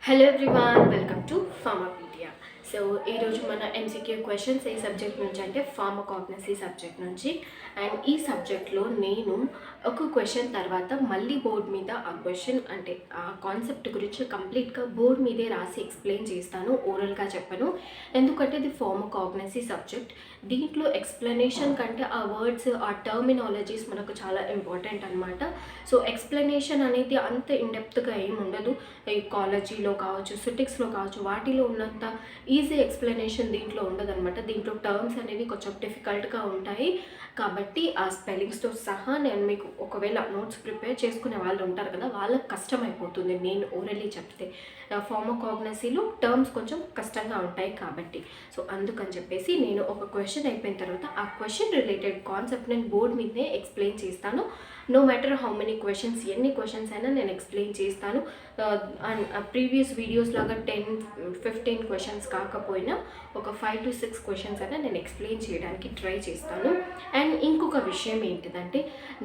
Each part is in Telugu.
Hello everyone, welcome to Pharmapedia. So ఈరోజు మన ఎంసీక్యూ క్వశ్చన్స్ ఏ సబ్జెక్ట్ నుంచి అంటే ఫార్మకాగ్నసీ సబ్జెక్ట్ నుంచి. అండ్ ఈ సబ్జెక్ట్లో నేను ఒక క్వశ్చన్ తర్వాత మళ్ళీ బోర్డ్ మీద ఆ క్వశ్చన్ అంటే ఆ కాన్సెప్ట్ గురించి కంప్లీట్గా బోర్డ్ మీదే రాసి ఎక్స్ప్లెయిన్ చేస్తాను, ఓరల్గా చెప్పను. ఎందుకంటే ఇది ఫార్మకాగ్నసీ సబ్జెక్ట్. దీంట్లో ఎక్స్ప్లెనేషన్ కంటే ఆ వర్డ్స్, ఆ టర్మినాలజీస్ మనకు చాలా ఇంపార్టెంట్ అనమాట. సో ఎక్స్ప్లెనేషన్ అనేది అంత ఇన్డెప్త్గా ఏమి ఉండదు. ఈ కాలేజీలో కావచ్చు, సిటిక్స్లో కావచ్చు, వాటిలో ఉన్నంత ఈజీ ఎక్స్ప్లెనేషన్ దీంట్లో ఉండదన్నమాట. దీంట్లో టర్మ్స్ అనేవి కొంచెం డిఫికల్ట్గా ఉంటాయి. కాబట్టి ఆ స్పెల్లింగ్స్తో సహా నేను మీకు ఒకవేళ నోట్స్ ప్రిపేర్ చేసుకునే వాళ్ళు ఉంటారు కదా, వాళ్ళకి కష్టమైపోతుంది నేను ఓరల్లీ చెప్తే. ఫార్మకాగ్నసీలో టర్మ్స్ కొంచెం కష్టంగా ఉంటాయి కాబట్టి. సో అందుకని చెప్పేసి నేను ఒక క్వశ్చన్ అయిపోయిన తర్వాత ఆ క్వశ్చన్ రిలేటెడ్ కాన్సెప్ట్ నేను బోర్డ్ మీదే ఎక్స్ప్లెయిన్ చేస్తాను. No matter how many questions, ఎన్ని క్వశ్చన్స్ అయినా నేను ఎక్స్ప్లెయిన్ చేస్తాను. ప్రీవియస్ వీడియోస్ లాగా 10-15 క్వశ్చన్స్ కాకపోయినా ఒక 5 to 6 క్వశ్చన్స్ అయినా నేను ఎక్స్ప్లెయిన్ చేయడానికి ట్రై చేస్తాను. అండ్ ఇంకొక విషయం ఏంటిదంటే,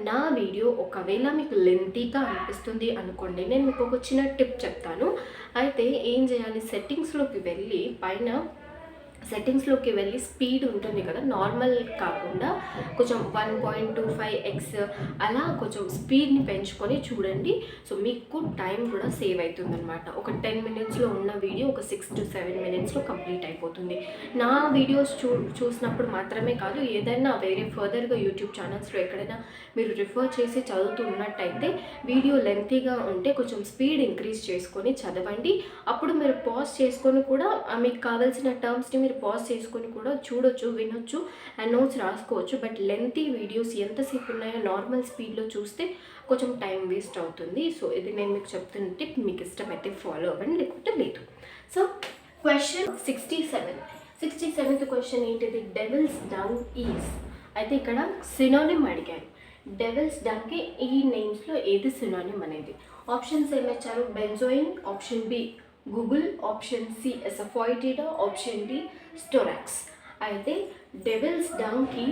నా వీడియో ఒకవేళ మీకు లెంతీగా అనిపిస్తుంది అనుకోండి, నేను మీకు ఒక చిన్న టిప్ చెప్తాను. అయితే ఏం చేయాలి, సెట్టింగ్స్లోకి వెళ్ళి స్పీడ్ ఉంటుంది కదా, నార్మల్ కాకుండా కొంచెం 1.25x అలా కొంచెం స్పీడ్ని పెంచుకొని చూడండి. సో మీకు టైం కూడా సేవ్ అవుతుంది అనమాట. ఒక 10 మినిట్స్లో ఉన్న వీడియో ఒక 6 to 7 మినిట్స్లో కంప్లీట్ అయిపోతుంది. నా వీడియోస్ చూసినప్పుడు మాత్రమే కాదు, ఏదైనా వేరే ఫర్దర్గా యూట్యూబ్ ఛానల్స్లో ఎక్కడైనా మీరు రిఫర్ చేసి చదువుతూ ఉన్నట్టయితే వీడియో లెంతీగా ఉంటే కొంచెం స్పీడ్ ఇంక్రీజ్ చేసుకొని చదవండి. అప్పుడు మీరు పాజ్ చేసుకొని కూడా మీకు కావాల్సిన టర్మ్స్ని మీరు పాజ్ చేసుకొని కూడా చూడొచ్చు, వినొచ్చు అండ్ నోట్స్ రాసుకోవచ్చు. బట్ లెంతీ వీడియోస్ ఎంతసేపు ఉన్నాయో నార్మల్ స్పీడ్లో చూస్తే కొంచెం టైం వేస్ట్ అవుతుంది. సో ఇది నేను మీకు చెప్తున్న టిప్, మీకు ఇష్టమైతే ఫాలో అవ్వండి, లేకపోతే లేదు. సో క్వశ్చన్ 67th క్వశ్చన్ ఏంటిది, డెవిల్స్ డంగ్ ఈజ్. అయితే ఇక్కడ సినోనిమ్ అడిగాను. డెవిల్స్ డంగ్కి ఈ నేమ్స్లో ఏది సినోనిమ్ అనేది. ఆప్షన్స్ ఏమిచ్చారు, benzoin, option B guggul, option C asafoetida, option D storax. అయితే డెవిల్స్ డంగ్కి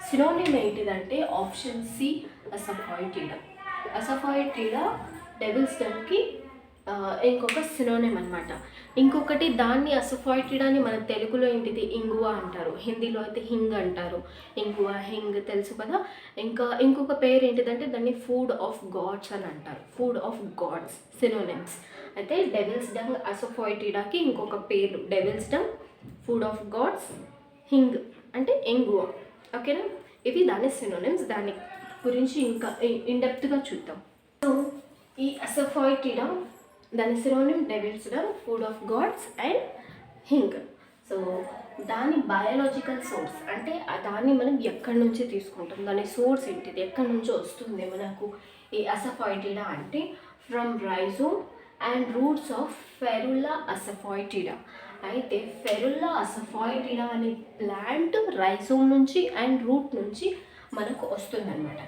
సినోనిమ్ ఏంటిదంటే option C asafoetida. Asafoetida devil's డంగ్కి ఇంకొక సినోనిమ్ అనమాట. ఇంకొకటి దాన్ని అసఫాయిటిడాని మన తెలుగులో ఏంటిది, ఇంగువ అంటారు, హిందీలో అయితే హింగ్ అంటారు. ఇంగువ, హింగ్ తెలుసు కదా. ఇంకొక పేరు ఏంటిదంటే దాన్ని ఫుడ్ ఆఫ్ గాడ్స్ అని అంటారు. Food of gods synonyms. అయితే డెవిల్స్ డంగ్ అసఫాయిటిడాకి ఇంకొక పేరు devil's dung, food of gods, hing అంటే ఇంగువ. ఓకేనా, ఇవి దాని సినోనిమ్స్. దాని గురించి ఇంకా ఇన్డెప్త్గా చూద్దాం. సో ఈ అసఫాయిటిడా దాని synonym devil's dung, food of gods and hing. So దాని బయాలజికల్ సోర్స్ అంటే దాన్ని మనం ఎక్కడి నుంచి తీసుకుంటాం, దాని సోర్స్ ఏంటిది, ఎక్కడి నుంచి వస్తుంది మనకు ఈ అసఫాయిటిడా అంటే from rhizome and roots of ferula asafoetida. అయితే ఫెరుల్లా అసఫాయిటిడా అనే ప్లాంట్ రైజోమ్ నుంచి అండ్ రూట్ నుంచి మనకు వస్తుందన్నమాట.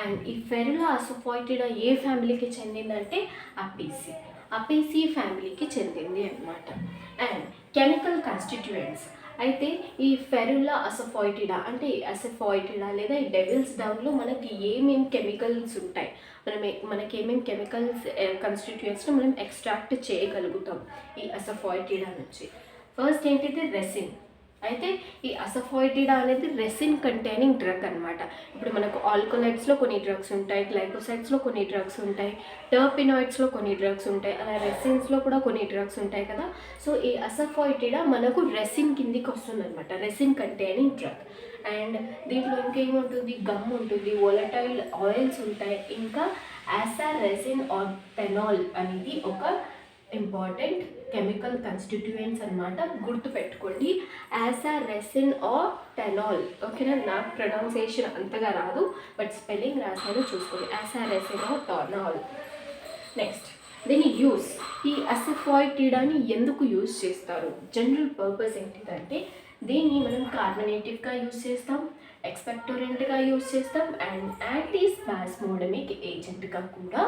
అండ్ ఈ ఫెరుల్లా అసఫాయిటిడా ఏ ఫ్యామిలీకి చెందిందంటే అపేసి ఫ్యామిలీకి చెందింది అనమాట. And chemical constituents. అయితే ఈ ఫెరుల్లా అసఫాయిటిడా అంటే అసఫాయిటిడా లేదా ఈ డెవిల్స్ డంగ్లో మనకి ఏమేమి కెమికల్స్ ఉంటాయి, మనకి ఏమేమి కెమికల్స్ కాన్స్టిట్యూయెంట్స్ని మనం ఎక్స్ట్రాక్ట్ చేయగలుగుతాం ఈ అసఫాయిటిడా నుంచి. ఫస్ట్ ఏంటిది, రెసిన్. అయితే ఈ అసఫాయిటిడా అనేది రెసిన్ కంటైనింగ్ డ్రగ్ అనమాట. ఇప్పుడు మనకు ఆల్కలైడ్స్లో కొన్ని డ్రగ్స్ ఉంటాయి, గ్లైకోసైడ్స్లో కొన్ని డ్రగ్స్ ఉంటాయి, టర్పినాయిడ్స్లో కొన్ని డ్రగ్స్ ఉంటాయి, అలా రెసిన్స్లో కూడా కొన్ని డ్రగ్స్ ఉంటాయి కదా. సో ఈ అసఫాయిటిడా మనకు రెసిన్ కిందికి వస్తుంది అనమాట, రెసిన్ కంటైనింగ్ డ్రగ్. అండ్ దీంట్లో ఇంకేముంటుంది, గమ్ ఉంటుంది, వోలటైల్ ఆయిల్స్ ఉంటాయి, ఇంకా యాసర్ రెసిన్ ఆర్ పెనాల్ అనేది ఒక ఇంపార్టెంట్ కెమికల్ కాన్స్టిట్యూయెంట్స్ అనమాట. గుర్తుపెట్టుకోండి, యాసర్ రెసిన్ ఆర్ పెనాల్. ఓకేనా, నాకు ప్రొనౌన్సియేషన్ అంతగా రాదు, బట్ స్పెల్లింగ్ రాసాను చూసుకోండి, యాసర్ రెసిన్ ఆర్ పెనాల్. నెక్స్ట్ దీని యూస్, ఈ అసఫాయిటిడాని ఎందుకు యూజ్ చేస్తారు, జనరల్ పర్పస్ ఏంటిదంటే దీన్ని మనం కార్బనేటివ్గా యూజ్ చేస్తాం, ఎక్స్పెక్టోరెంట్గా యూజ్ చేస్తాం అండ్ యాంటీ స్పాస్మోడమిక్ ఏజెంట్గా కూడా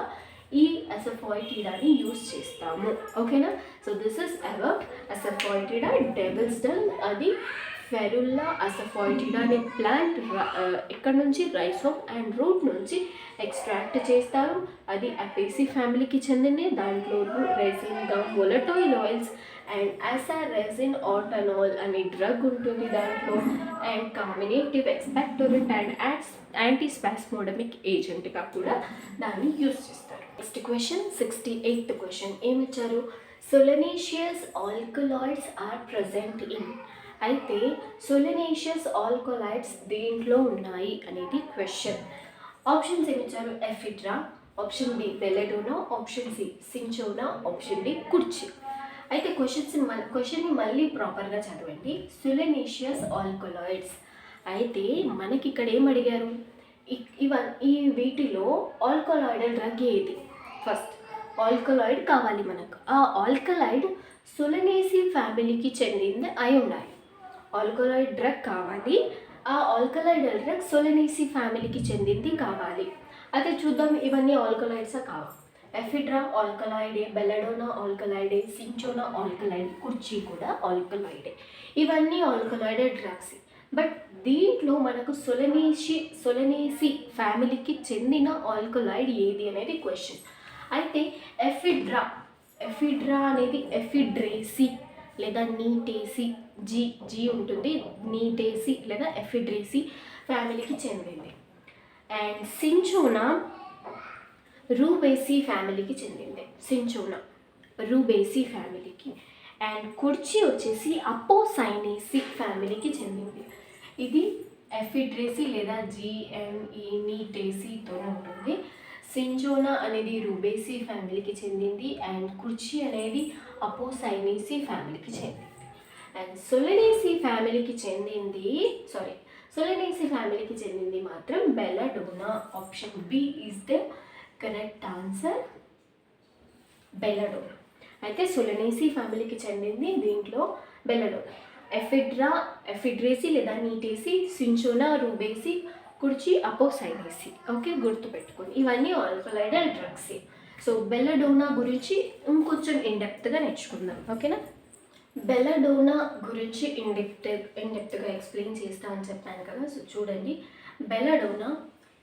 ఈ అసఫాయిటిడాని యూజ్ చేస్తాము. ఓకేనా, so this is about asafoetida, devil's dung, అది ఫెరుల్లా అసఫాయిటిడా అనే ప్లాంట్ ఎక్కడ నుంచి రైసోమ్ అండ్ రూట్ నుంచి ఎక్స్ట్రాక్ట్ చేస్తారు. అది అపేసి ఫ్యామిలీకి చెందింది. దాంట్లో resin gum volatile oils and asaresinotannol అనే డ్రగ్ ఉంటుంది దాంట్లో. అండ్ కాంబినేటివ్ ఎక్స్పెక్టోరెంట్ అండ్ యాంటీస్పాస్మోడమిక్ ఏజెంట్గా కూడా దాన్ని యూజ్ చేస్తారు. నెక్స్ట్ క్వశ్చన్ 68th క్వశ్చన్ ఏమిచ్చారు? Solanaceous alkaloids are present in. అయితే సొలనేషియస్ ఆల్కలాయిడ్స్ దేంట్లో ఉన్నాయి అనేది క్వశ్చన్. ఆప్షన్స్ ఏమిచ్చారు? Ephedra, option B belladonna, option C cinchona, option D kurchi. అయితే క్వశ్చన్ని మళ్ళీ ప్రాపర్గా చదవండి. Solanaceous alkaloids. అయితే మనకి ఇక్కడ ఏం అడిగారు? ఈ వీటిలో ఆల్కలాయిడ్ డ్రగ్ ఏది? ఫస్ట్ ఆల్కలాయిడ్ కావాలి మనకు. ఆ ఆల్కలాయిడ్ సొలనేసి ఫ్యామిలీకి చెందింది అయి ఉండాలి. ఆల్కలాయిడ్ డ్రగ్ కావాలి. ఆ ఆల్కలాయిడ్ డ్రగ్ సొలనేసి ఫ్యామిలీకి చెందింది కావాలి. అయితే చూద్దాం ఇవన్నీ ఆల్కలాయిడ్సా కావా? ఎఫిడ్రా ఆల్కలాయిడే, బెలెడోనా ఆల్కలాయిడే, సించోనా ఆల్కలాయిడ్, కుర్చీ కూడా ఆల్కలాయిడే. ఇవన్నీ ఆల్కలాయిడ్ డ్రగ్స్. బట్ దీంట్లో మనకు సొలనేసి ఫ్యామిలీకి చెందిన ఆల్కలాయిడ్ ఏది అనేది క్వశ్చన్. అయితే ఎఫిడ్రా అనేది ఎఫిడ్రేసి లేదా నీటేసి, జీ ఉంటుంది, నీటేసి లేదా ఎఫిడ్రేసి ఫ్యామిలీకి చెందింది. అండ్ సించోనా రూబేసి ఫ్యామిలీకి చెందింది. సించోనా రూబేసి ఫ్యామిలీకి. అండ్ కుర్చీ వచ్చేసి అపోసైనేసి ఫ్యామిలీకి చెందింది. ఇది ఎఫిడ్రేసి లేదా జిఎంఈ నీటేసితో ఉంటుంది. సించోనా అనేది రూబేసి ఫ్యామిలీకి చెందింది. అండ్ కుర్చీ అనేది అపోసైనేసి ఫ్యామిలీకి చెందింది. అండ్ సొలనేసి ఫ్యామిలీకి చెందింది మాత్రం belladonna. Option B is the correct answer, belladonna. అయితే సొలనేసి ఫ్యామిలీకి చెందింది దీంట్లో బెలడోనా. ఎఫిడ్రేసి లేదా నీటేసి, సించోనా రూబేసి, కుర్చీ అపోసైనేసి. ఓకే, గుర్తుపెట్టుకోండి. ఇవన్నీ ఆల్కలాయిడ్ డ్రగ్స్. సో బెలడోనా గురించి ఇంకొంచెం ఇండెప్త్గా నేర్చుకుందాం. ఓకేనా? బెలడోనా గురించి ఇండెప్త్గా ఎక్స్ప్లెయిన్ చేస్తా అని చెప్పాను కదా. సో చూడండి, బెలడోనా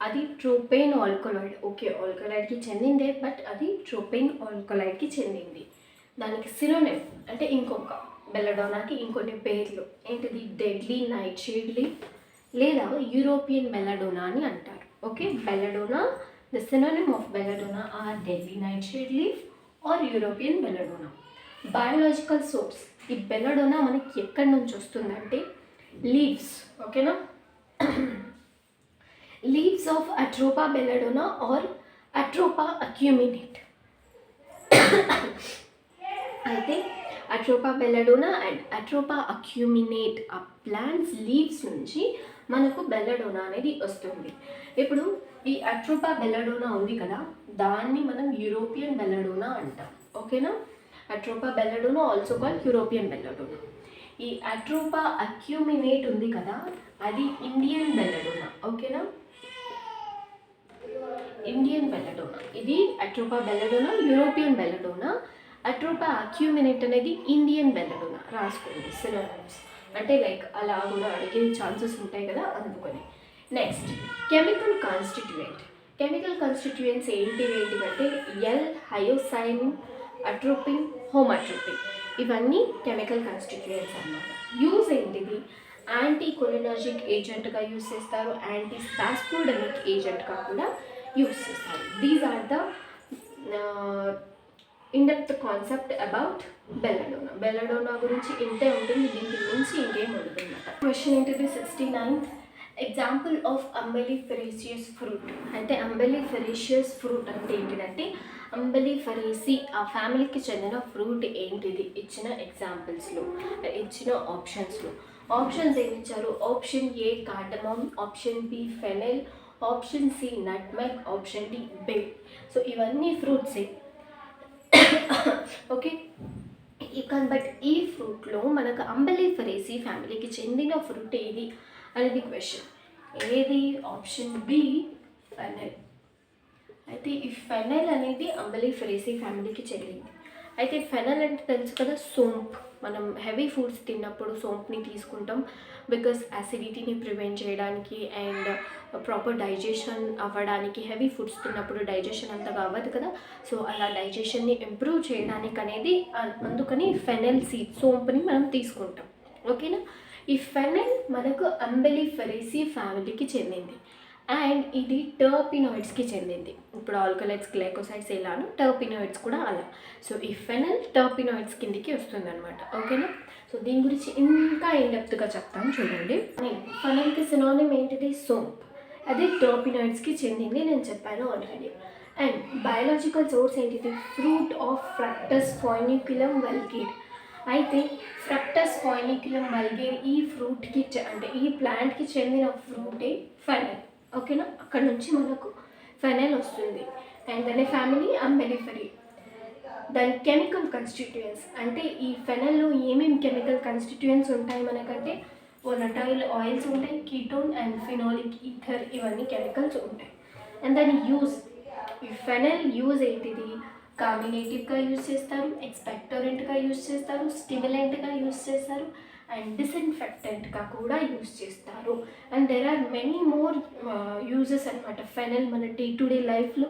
అది ట్రోపెన్ ఆల్కలాయిడ్. ఓకే, ఆల్కలాయిడ్కి చెందిందే, బట్ అది ట్రోపెన్ ఆల్కలాయిడ్కి చెందింది. దానికి సినోనిమ్ అంటే ఇంకొక బెలడోనాకి ఇంకొన్ని పేర్లు ఏంటిది? డెడ్లీ నైట్ షేడ్ లీఫ్ లేదా యూరోపియన్ బెలడోనా అని అంటారు. Okay, belladonna, the synonym of belladonna are deadly night shade leaf or European belladonna. Biological source ఈ బెలడోనా మనకి ఎక్కడి నుంచి వస్తుందంటే లీవ్స్. ఓకేనా? Leaves of atropa belladonna or atropa acuminate. అయితే అట్రోపా బెలడోనా అండ్ అట్రోపా అక్యూమినేట్ ఆ ప్లాంట్స్ లీవ్స్ నుంచి మనకు బెలడోనా అనేది వస్తుంది. ఇప్పుడు ఈ అట్రోపా బెలడోనా ఉంది కదా, దాన్ని మనం యూరోపియన్ బెలడోనా అంటాం. ఓకేనా? Atropa belladonna also called European belladonna. ఈ అట్రోపా అక్యూమినేట్ ఉంది కదా, అది ఇండియన్ బెలడోనా. ఓకేనా? Indian belladonna. ఇది atropa belladonna, European belladonna. Atropa acuminate అనేది ఇండియన్ బెలడోనా. రాసుకోండి సినోనిమ్స్. అంటే లైక్ అలా కూడా అడిగే ఛాన్సెస్ ఉంటాయి కదా, అందుకని. నెక్స్ట్ కెమికల్ కాన్స్టిట్యూయెంట్స్ ఏంటివంటే ఎల్ హయోసైనిన్, అట్రోపిన్, హోమట్రోపిన్. ఇవన్నీ కెమికల్ కాన్స్టిట్యూయెంట్స్ అన్నమాట. యూజ్ ఏంటిది? యాంటీ కొలినర్జిక్ ఏజెంట్గా యూజ్ చేస్తారు, యాంటీ స్పాస్మోడమిక్ ఏజెంట్గా కూడా యూజ్ చేస్తారు. These are the in depth concept about belladonna. Belladonna గురించి ఇంతే ఉంటుంది, దీనికి మించి ఇంకేం ఉంటుందన్నమాట. క్వశ్చన్ ఏంటిది? 69th example of అంబెలిఫెరేసియస్ fruit. అయితే అంబెలిఫెరేసియస్ ఫ్రూట్ అంటే ఏంటిదంటే అంబెలిఫెరేసి ఆ ఫ్యామిలీకి చెందిన ఫ్రూట్ ఏంటిది? ఇచ్చిన ఎగ్జాంపుల్స్లో, ఇచ్చిన ఆప్షన్స్ ఏమి ఇచ్చారు? Option A cardamom, option B fennel, option C nutmeg, option D bay. So ఇవన్నీ ఫ్రూట్సే. ఓకే, బట్ ఈ ఫ్రూట్లో మనకు అంబెలిఫెరేసి ఫ్యామిలీకి చెందిన ఫ్రూట్ ఏది అనేది క్వశ్చన్. ఏది? Option B fennel. అయితే ఈ ఫెనెల్ అనేది అంబెలిఫెరేసి ఫ్యామిలీకి చెందింది. అయితే ఫెనల్ అంటే తెలుసు కదా, సోంప్. మనం హెవీ ఫుడ్స్ తిన్నప్పుడు సోంప్ని తీసుకుంటాం, బికాస్ యాసిడిటీని ప్రివెంట్ చేయడానికి అండ్ ప్రాపర్ డైజెషన్ అవ్వడానికి. హెవీ ఫుడ్స్ తిన్నప్పుడు డైజెషన్ అంతగా అవ్వదు కదా, సో అలా డైజెషన్ని ఇంప్రూవ్ చేయడానికి అనేది అందుకని ఫెనల్ సీడ్ సోంప్ని మనం తీసుకుంటాం. ఓకేనా. ఈ ఫెనల్ మనకు అంబెలిఫెరేసి ఫ్యామిలీకి చెందింది అండ్ ఇది టర్పినాయిడ్స్కి చెందింది. ఇప్పుడు ఆల్కలైడ్స్, గ్లైకోసైడ్స్ ఎలానో టర్పినాయిడ్స్ కూడా అలా. సో ఈ ఫెనల్ టర్పినాయిడ్స్ కిందికి వస్తుందన్నమాట. ఓకేనా. సో దీని గురించి ఇంకా ఇన్డెప్త్గా చెప్తాను చూడండి. ఫెనల్కి సినానిమ్ ఏంటిది? సోంప్. అది టర్పినాయిడ్స్కి చెందింది, నేను చెప్పాను ఆల్రెడీ. అండ్ బయాలజికల్ సోర్స్ ఏంటిది? Fruit of fructus foeniculum vulgare. అయితే ఫ్రక్టస్ ఫాయినిక్యులం వల్గేర్ ఈ ఫ్రూట్కి అంటే ఈ ప్లాంట్కి చెందిన ఫ్రూటే ఫెనల్. ఓకేనా. అక్కడ నుంచి మనకు ఫెనల్ వస్తుంది. అండ్ దాని ఫ్యామిలీ అంబెలిఫెరీ. దాని కెమికల్ కన్స్టిట్యూయెంట్స్ అంటే ఈ ఫెనల్లో ఏమేమి కెమికల్ కన్స్టిట్యూయెంట్స్ ఉంటాయి మనకంటే, వొలటైల్ ఆయిల్స్ ఉంటాయి, కీటోన్ అండ్ ఫినాలిక్ ఈథర్, ఇవన్నీ కెమికల్స్ ఉంటాయి. అండ్ దాని యూజ్, ఈ ఫెనల్ యూజ్ ఏంటిది? కామినేటివ్గా యూజ్ చేస్తారు, ఎక్స్పెక్టోరెంట్గా యూజ్ చేస్తారు, స్టిమ్యులెంట్గా యూజ్ చేస్తారు అండ్ డిస్ఇన్ఫెక్టెంట్గా కూడా యూజ్ చేస్తారు. And there are many more uses అనమాట. ఫెనల్ మన డే టు డే లైఫ్లో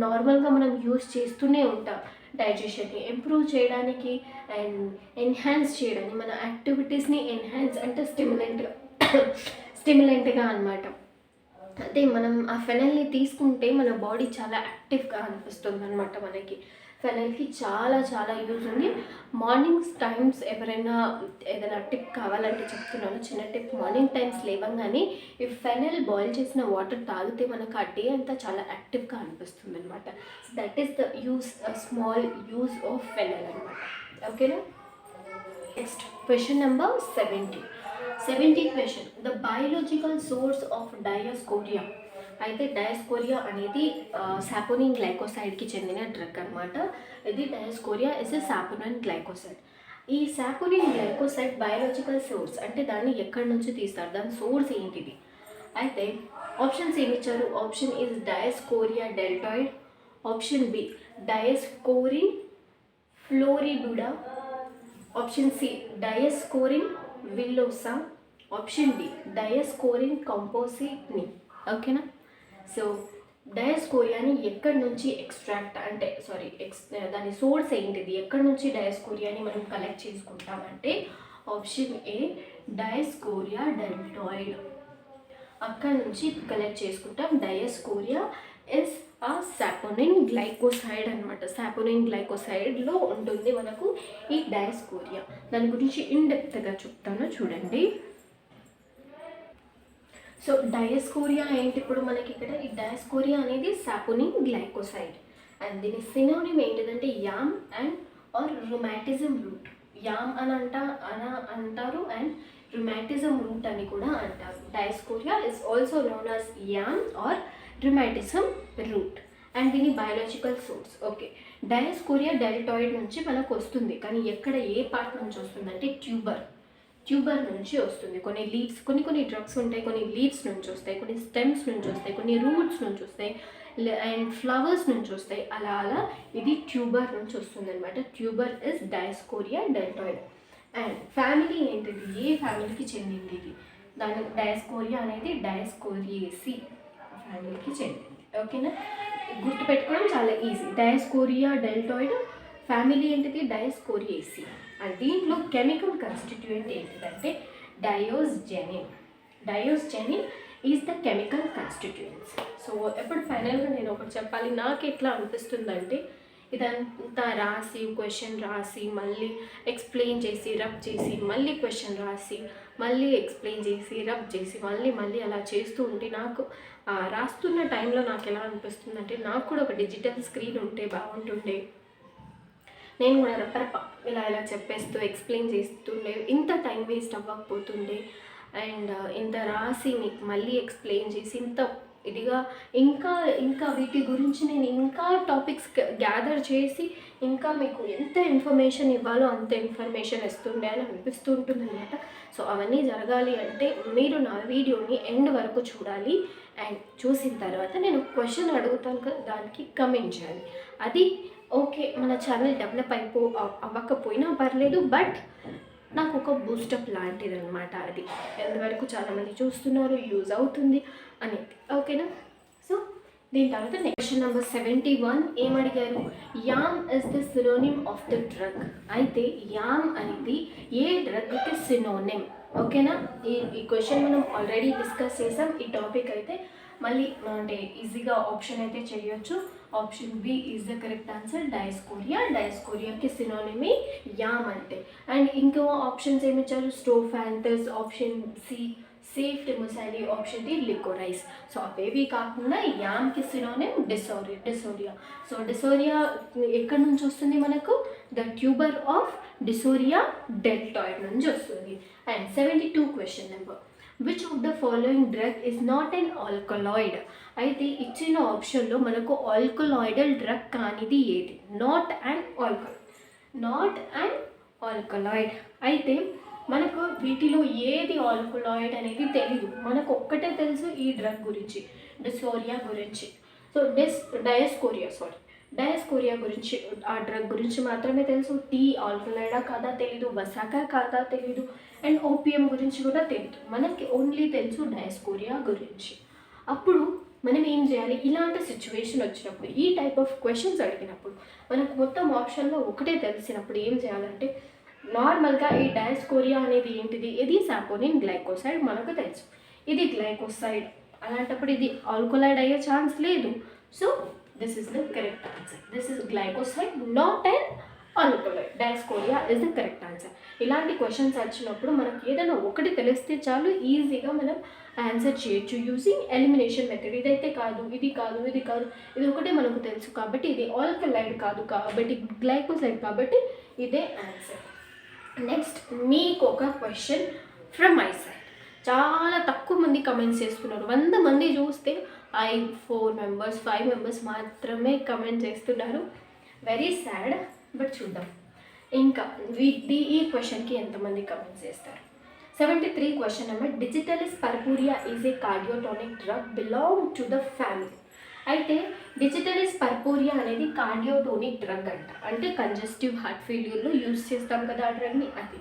నార్మల్గా మనం యూజ్ చేస్తూనే ఉంటాం. డైజెషన్ని ఇంప్రూవ్ చేయడానికి అండ్ ఎన్హాన్స్ చేయడానికి, మన యాక్టివిటీస్ని ఎన్హాన్స్ అంటే స్టిమ్యులెంట్గా అనమాట. అంటే మనం ఆ ఫెనల్ని తీసుకుంటే మన బాడీ చాలా యాక్టివ్గా అనిపిస్తుంది అనమాట. మనకి ఫెనల్కి చాలా చాలా యూజ్ ఉంది. మార్నింగ్స్ టైమ్స్ ఎవరైనా ఏదైనా టిప్ కావాలంటే చెప్తున్నాను, చిన్న టిప్. మార్నింగ్ టైమ్స్ లేవంగానే ఈ ఫెనల్ బాయిల్ చేసిన వాటర్ తాగితే మనకు ఆ డే అంతా చాలా యాక్టివ్గా అనిపిస్తుంది అనమాట. That is the use, small use of fennel అనమాట. ఓకేనా. Next question number 70 question. The biological source of Dioscorea. అయితే డయాస్కోరియా అనేది సాపోనిన్ గ్లైకోసైడ్కి చెందిన డ్రగ్ అనమాట. ఇది Dioscorea is a saponin glycoside. ఈ సాపోనిన్ గ్లైకోసైడ్ బయాలజికల్ సోర్స్ అంటే దాన్ని ఎక్కడి నుంచి తీస్తారు, దాని సోర్స్ ఏంటిది? అయితే ఆప్షన్స్ ఏమి ఇచ్చారు? Option is dioscorea deltoid, option B dioscorea floribunda, option C dioscorea villosa, option D dioscorea కంపోసిట్ని. ఓకేనా. సో డయాస్కోరియాని ఎక్కడి నుంచి ఎక్స్ట్రాక్ట్ అంటే దాని సోర్స్ ఏంటిది, ఎక్కడి నుంచి డయాస్కోరియాని మనం కలెక్ట్ చేసుకుంటామంటే ఆప్షన్ ఏ డయాస్కోరియా డెల్టాయిడ్. అక్కడి నుంచి కలెక్ట్ చేసుకుంటాం. Dioscorea is a saponin glycoside అనమాట. సాపోనిన్ గ్లైకోసైడ్లో ఉంటుంది మనకు ఈ డయాస్కోరియా. దాని గురించి ఇన్డెప్త్గా చెప్తాను చూడండి. సో డయాస్కోరియా ఏంటి? ఇప్పుడు మనకి ఇక్కడ ఈ డయాస్కోరియా అనేది సాపోనిన్ గ్లైకోసైడ్ అండ్ దీని సినోనిమ్ ఏంటిదంటే yam and or rheumatism root. Yam అని అంటారు అండ్ రుమాటిజం రూట్ అని కూడా అంటారు. Dioscorea is also known as yam or rheumatism root and దీని biological source. Okay. Dioscorea deltoid నుంచి మనకు వస్తుంది, కానీ ఎక్కడ ఏ పార్ట్ నుంచి వస్తుందంటే ట్యూబర్ నుంచి వస్తుంది. కొన్ని లీవ్స్, కొన్ని డ్రగ్స్ ఉంటాయి, కొన్ని లీవ్స్ నుంచి వస్తాయి, కొన్ని స్టెమ్స్ నుంచి వస్తాయి, కొన్ని రూట్స్ నుంచి వస్తాయి అండ్ ఫ్లవర్స్ నుంచి వస్తాయి. అలా ఇది ట్యూబర్ నుంచి వస్తుంది అనమాట. Tuber is Dioscorea deltoid. And family ఏంటిది? ఏ ఫ్యామిలీకి చెందింది ఇది? దాని డయాస్కోరియా అనేది డయాస్కోరియేసి ఫ్యామిలీకి చెందింది. ఓకేనా. గుర్తుపెట్టుకోవడం చాలా ఈజీ. డయాస్కోరియా డెల్టాయిడ్ ఫ్యామిలీ ఏంటిది? డయాస్కోరియేసి. అండ్ దీంట్లో కెమికల్ కన్స్టిట్యూయెంట్ ఏంటిదంటే diosgenin is the chemical constituents. So ఎప్పుడు ఫైనల్గా నేను ఒకటి చెప్పాలి. నాకు ఎట్లా అనిపిస్తుందంటే ఇదంతా రాసి క్వశ్చన్ రాసి మళ్ళీ ఎక్స్ప్లెయిన్ చేసి రబ్ చేసి మళ్ళీ క్వశ్చన్ రాసి మళ్ళీ ఎక్స్ప్లెయిన్ చేసి రబ్ చేసి మళ్ళీ అలా చేస్తూ ఉంటే నాకు రాస్తున్న టైంలో నాకు ఎలా అనిపిస్తుందంటే నాకు కూడా ఒక డిజిటల్ స్క్రీన్ ఉంటే బాగుంటుండే. నేను కూడా రప్పరప్ప ఇలా చెప్పేస్తూ ఎక్స్ప్లెయిన్ చేస్తుండే, ఇంత టైం వేస్ట్ అవ్వకపోతుండే. అండ్ ఇంత రాసి మీకు మళ్ళీ ఎక్స్ప్లెయిన్ చేసి ఇంత ఇదిగా ఇంకా వీటి గురించి నేను ఇంకా టాపిక్స్ గ్యాదర్ చేసి ఇంకా మీకు ఎంత ఇన్ఫర్మేషన్ ఇవ్వాలో అంత ఇన్ఫర్మేషన్ ఇస్తుండే అని అనిపిస్తూ ఉంటుంది అనమాట. సో అవన్నీ జరగాలి అంటే మీరు నా వీడియోని ఎండ్ వరకు చూడాలి. అండ్ చూసిన తర్వాత నేను క్వశ్చన్ అడుగుతాను కదా, దానికి కమెంట్ చేయాలి. అది ఓకే మన ఛానల్ డెవలప్ అవ్వకపోయినా పర్లేదు, బట్ నాకు ఒక బూస్టప్ లాంటిది అనమాట అది. ఎంతవరకు చాలామంది చూస్తున్నారు, యూజ్ అవుతుంది అనేది. ఓకేనా? సో దీని తర్వాత క్వశ్చన్ నెంబర్ 71 ఏమడిగారు, yam is the synonym of the drug. అయితే యామ్ అనేది ఏ డ్రగ్కి సినోనిమ్? ఓకేనా? ఈ క్వశ్చన్ మనం ఆల్రెడీ డిస్కస్ చేసాం. ఈ టాపిక్ అయితే మళ్ళీ అంటే ఈజీగా ఆప్షన్ అయితే చేయొచ్చు. Option B is the correct answer, dioscorea. డయాస్కోరియాకి సినోనిమి యామ్ అంటే. అండ్ ఇంకో ఆప్షన్స్ ఏమి ఇచ్చారు, స్టోఫాంథస్, ఆప్షన్ సి సేఫ్ టెమోసైలి, ఆప్షన్ డి లికోరైస్. సో అవేవి కాకుండా యామ్కి సినోనిమ్ డిసోరియా. సో డిసోరియా ఎక్కడి నుంచి వస్తుంది మనకు, ద ట్యూబర్ ఆఫ్ డిసోరియా డెల్టాయిడ్ నుంచి వస్తుంది. And 72 question number, which of the following drug is not an alkaloid. అయితే ఇచ్చిన ఆప్షన్లో మనకు ఆల్కలాయిడల్ డ్రగ్ కానిది ఏది, నాట్ అండ్ ఆల్కలాయిడ్. అయితే మనకు వీటిలో ఏది ఆల్కలాయిడ్ అనేది తెలీదు, మనకు ఒక్కటే తెలుసు ఈ డ్రగ్ గురించి, డిసోరియా గురించి. సో డయాస్కోరియా గురించి, ఆ డ్రగ్ గురించి మాత్రమే తెలుసు. టీ ఆల్కలాయిడా కాదా తెలీదు, వసాకా కాదా తెలీదు, అండ్ ఓపియం గురించి కూడా తెలియదు. మనకి ఓన్లీ తెలుసు డయాస్కోరియా గురించి. అప్పుడు మనం ఏం చేయాలి, ఇలాంటి సిచ్యువేషన్ వచ్చినప్పుడు, ఈ టైప్ ఆఫ్ క్వశ్చన్స్ అడిగినప్పుడు, మనకు మొత్తం ఆప్షన్లో ఒకటే తెలిసినప్పుడు ఏం చేయాలంటే, నార్మల్గా ఈ డయాస్కోరియా అనేది ఏంటిది, ఇది సాపోనిన్ గ్లైకోసైడ్ మనకు తెలుసు, ఇది గ్లైకోసైడ్. అలాంటప్పుడు ఇది ఆల్కలాయిడ్ అయ్యే ఛాన్స్ లేదు. So this is the correct answer. This is glycoside, not and alkaloid. Dioscorea is the correct answer. ఇలాంటి క్వశ్చన్స్ వచ్చినప్పుడు మనకు ఏదైనా ఒకటి తెలిస్తే చాలు, ఈజీగా మనం ఆన్సర్ చేయొచ్చు యూజింగ్ ఎలిమినేషన్ మెథడ్. ఇదైతే కాదు, ఇది కాదు, ఇది కాదు, ఇది ఒకటే మనకు తెలుసు కాబట్టి ఇది ఆల్కలాయిడ్ కాదు, కాబట్టి గ్లైకోసైడ్, కాబట్టి ఇదే ఆన్సర్. నెక్స్ట్ మీకు ఒక క్వశ్చన్ ఫ్రమ్ మై సైడ్. చాలా తక్కువ మంది కమెంట్స్ చేస్తున్నారు. 100 మంది చూస్తే 4 మెంబర్స్ 5 మెంబర్స్ మాత్రమే కమెంట్ చేస్తున్నారు. వెరీ సాడ్, బట్ చూద్దాం ఇంకా ఈ క్వశ్చన్కి ఎంతమంది కమెంట్స్ చేస్తారు. 73 question number, digitalis purpurea is a cardiotonic drug belong to the family. అయితే డిజిటలిస్ పర్పూరియా అనేది కార్డియోటోనిక్ డ్రగ్ అంట, అంటే కంజెస్టివ్ హార్ట్ ఫెయిల్యూర్లో యూజ్ చేస్తాం కదా ఆ డ్రగ్ని, అది.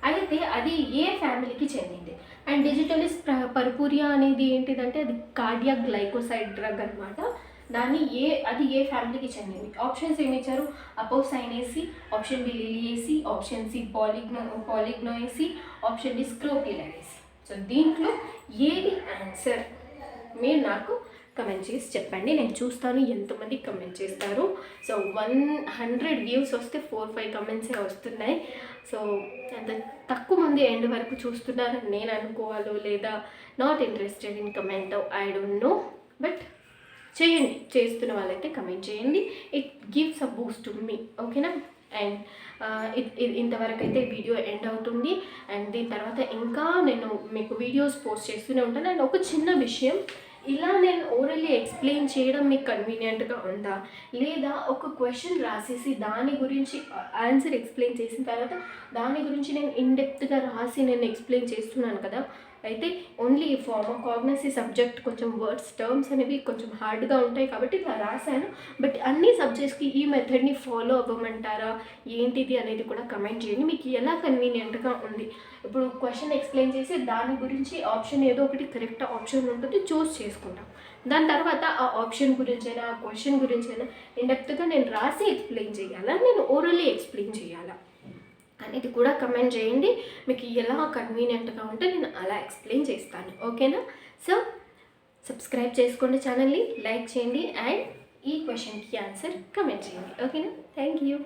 అయితే అది ఏ ఫ్యామిలీకి చెందింది? అండ్ డిజిటలిస్ పర్పూరియా అనేది ఏంటిదంటే అది కార్డియాక్ గ్లైకోసైడ్ డ్రగ్ అనమాట. అది ఏ ఫ్యామిలీకి చెందింది? ఆప్షన్స్ ఏమి ఇచ్చారు, apocynaceae, option B liliaceae, option C polygonaceae, option D scrophulariaceae. So దీంట్లో ఏది ఆన్సర్ మీరు నాకు కమెంట్ చేసి చెప్పండి, నేను చూస్తాను ఎంతమంది కమెంట్ చేస్తారు. సో 100 వ్యూస్ వస్తే 4-5 కమెంట్సే వస్తున్నాయి. సో అంత తక్కువ మంది ఎండ్ వరకు చూస్తున్నారని నేను అనుకోవాలో లేదా not interested in comment, I don't know, but చేయండి, చేస్తున్న వాళ్ళైతే కమెంట్ చేయండి. It gives a boost to me. ఓకేనా? అండ్ ఇంతవరకు అయితే వీడియో ఎండ్ అవుతుంది. అండ్ దీని తర్వాత ఇంకా నేను మీకు వీడియోస్ పోస్ట్ చేస్తూనే ఉంటాను. అండ్ ఒక చిన్న విషయం, ఇలా నేను ఓరల్లీ ఎక్స్ప్లెయిన్ చేయడం మీకు కన్వీనియంట్గా ఉందా, లేదా ఒక క్వశ్చన్ రాసేసి దాని గురించి ఆన్సర్ ఎక్స్ప్లెయిన్ చేసిన తర్వాత దాని గురించి నేను ఇన్డెప్త్గా రాసి నేను ఎక్స్ప్లెయిన్ చేస్తున్నాను కదా. అయితే ఓన్లీ ఫార్మకాగ్నసీ సబ్జెక్ట్ కొంచెం వర్డ్స్ టర్మ్స్ అనేవి కొంచెం హార్డ్గా ఉంటాయి కాబట్టి ఇలా రాశాను. బట్ అన్ని సబ్జెక్ట్స్కి ఈ మెథడ్ని ఫాలో అవ్వమంటారా ఏంటిది అనేది కూడా కమెంట్ చేయండి, మీకు ఎలా కన్వీనియంట్గా ఉంది. ఇప్పుడు క్వశ్చన్ ఎక్స్ప్లెయిన్ చేసి దాని గురించి ఆప్షన్ ఏదో ఒకటి కరెక్ట్ ఆప్షన్ ఉంటుంది, చూస్ చేసుకుంటాం. దాని తర్వాత ఆ ఆప్షన్ గురించైనా ఆ క్వశ్చన్ గురించైనా ఇన్డెప్త్గా నేను రాసి ఎక్స్ప్లెయిన్ చేయాలా, నేను ఓరల్లీ ఎక్స్ప్లెయిన్ చేయాలా అనేది కూడా కమెంట్ చేయండి. మీకు ఎలా కన్వీనియంట్గా ఉంటే నేను అలా ఎక్స్ప్లెయిన్ చేస్తాను. ఓకేనా? సో సబ్స్క్రైబ్ చేసుకోండి ఛానల్ని, లైక్ చేయండి, అండ్ ఈ క్వశ్చన్కి ఆన్సర్ కమెంట్ చేయండి. ఓకేనా? Thank you.